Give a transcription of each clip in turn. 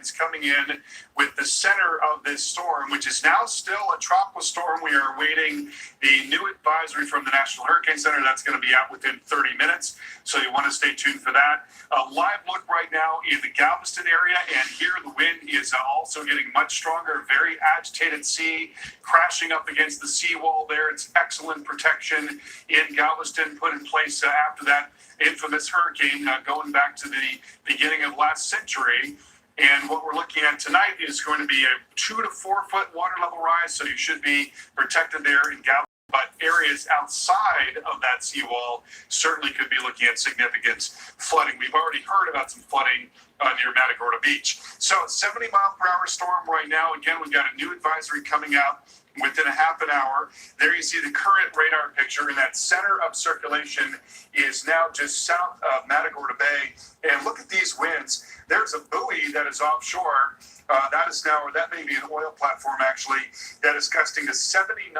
winds coming in with the center of this storm, which is now still a tropical storm. We are awaiting the new advisory from the National Hurricane Center. That's going to be out within 30 minutes, so you want to stay tuned for that. A live look right now in the Galveston area, and here the wind is also getting much stronger. Very agitated sea, crashing up against the seawall there. It's excellent protection in Galveston, put in place after that infamous hurricane going back to the beginning of last century. And what we're looking at tonight is going to be a 2 to 4 foot water level rise, so you should be protected there in Galveston. But areas outside of that seawall certainly could be looking at significant flooding. We've already heard about some flooding near Matagorda Beach. So 70-mile-per-hour storm right now. Again, we've got a new advisory coming out within a half an hour. There you see the current radar picture, and that center of circulation is now just south of Matagorda Bay. And look at these winds. There's a buoy that is offshore. That may be an oil platform, actually, that is gusting to 79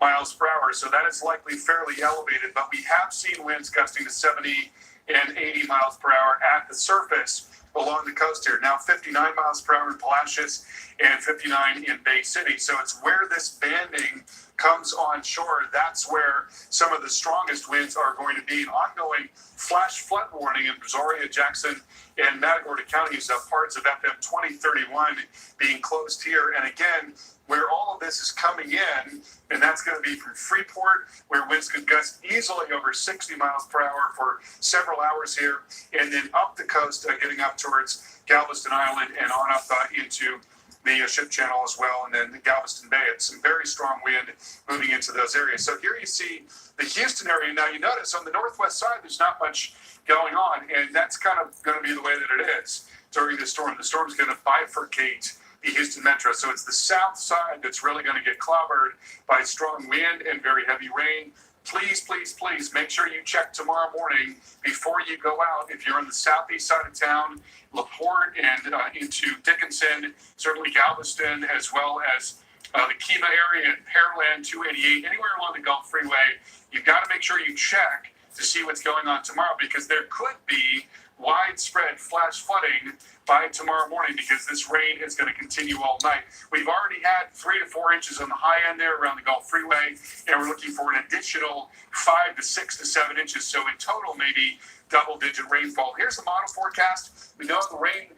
miles per hour. So that is likely fairly elevated, but we have seen winds gusting to 70 and 80 miles per hour at the surface along the coast here. Now 59 miles per hour in Palacios and 59 in Bay City. So it's where this banding comes on shore. That's where some of the strongest winds are going to be. Ongoing flash flood warning in Brazoria, Jackson, and Matagorda counties, parts of FM 2031 being closed here. And again, where all of this is coming in, and that's going to be from Freeport, where winds could gust easily over 60 miles per hour for several hours here, and then up the coast, getting up towards Galveston Island and on up into the Ship Channel as well, and then the Galveston Bay. It's some very strong wind moving into those areas. So here you see the Houston area. Now you notice on the northwest side, there's not much going on, and that's kind of going to be the way that it is during the storm. The storm's going to bifurcate the Houston Metro. So it's the south side that's really going to get clobbered by strong wind and very heavy rain. Please, please, please make sure you check tomorrow morning before you go out. If you're on the southeast side of town, LaPorte and into Dickinson, certainly Galveston, as well as the Kemah area and Pearland, 288, anywhere along the Gulf Freeway, you've got to make sure you check to see what's going on tomorrow, because there could be widespread flash flooding by tomorrow morning, because this rain is going to continue all night. We've already had 3 to 4 inches on the high end there around the Gulf Freeway, and we're looking for an additional 5 to 6 to 7 inches. So in total, maybe double-digit rainfall. Here's the model forecast. We know the rain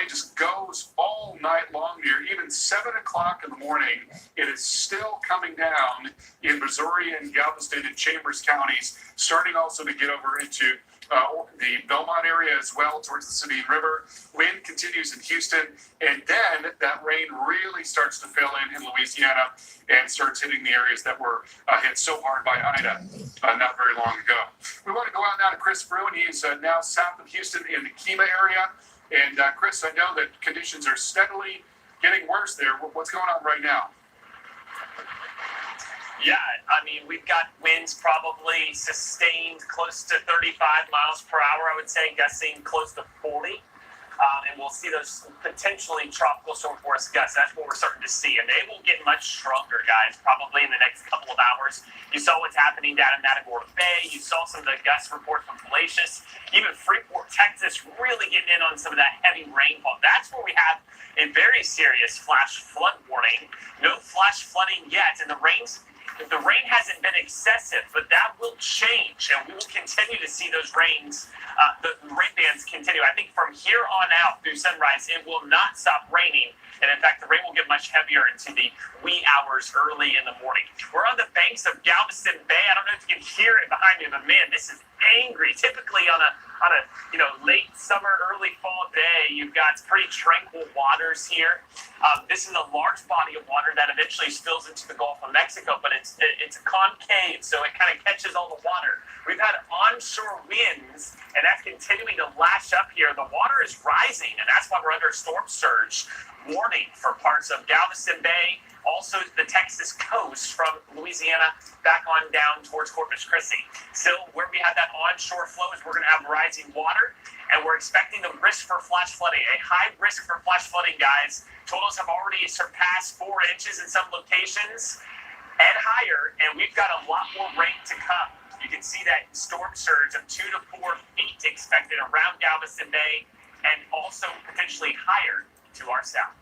just goes all night long here. Even 7 o'clock in the morning, it is still coming down in Brazoria and Galveston and Chambers counties, starting also to get over into the Belmont area as well, towards the Sabine River. Wind continues in Houston, and then that rain really starts to fill in Louisiana and starts hitting the areas that were hit so hard by Ida not very long ago. We want to go out now to Chris Bruin. He's now south of Houston in the Kemah area. And Chris, I know that conditions are steadily getting worse there. What's going on right now? Yeah, I mean, we've got winds probably sustained close to 35 miles per hour, I would say, gusting close to 40. And we'll see those potentially tropical storm force gusts. That's what we're starting to see. And they will get much stronger, guys, probably in the next couple of hours. You saw what's happening down in Matagorda Bay. You saw some of the gust reports from Palacios. Even Freeport, Texas, really getting in on some of that heavy rainfall. That's where we have a very serious flash flood warning. No flash flooding yet. And the rain hasn't been excessive, but that will change, and we will continue to see those rains, the rain bands continue. I think from here on out through sunrise, it will not stop raining, and in fact, the rain will get much heavier into the wee hours early in the morning. We're on the banks of Galveston Bay. I don't know if you can hear it behind me, but man, this is angry. Typically on a late summer, early fall day, you've got pretty tranquil waters here. This is a large body of water that eventually spills into the Gulf of Mexico, but it's concave, so it kind of catches all the water. We've had onshore winds, and that's continuing to lash up here. The water is rising, and that's why we're under storm surge warning for parts of Galveston Bay, also the Texas coast from Louisiana back on down towards Corpus Christi. Still, where we have that onshore flow is we're going to have rising water, and we're expecting the risk for flash flooding, a high risk for flash flooding, guys. Totals have already surpassed 4 inches in some locations and higher, and we've got a lot more rain to come. You can see that storm surge of 2 to 4 feet expected around Galveston Bay and also potentially higher to our south.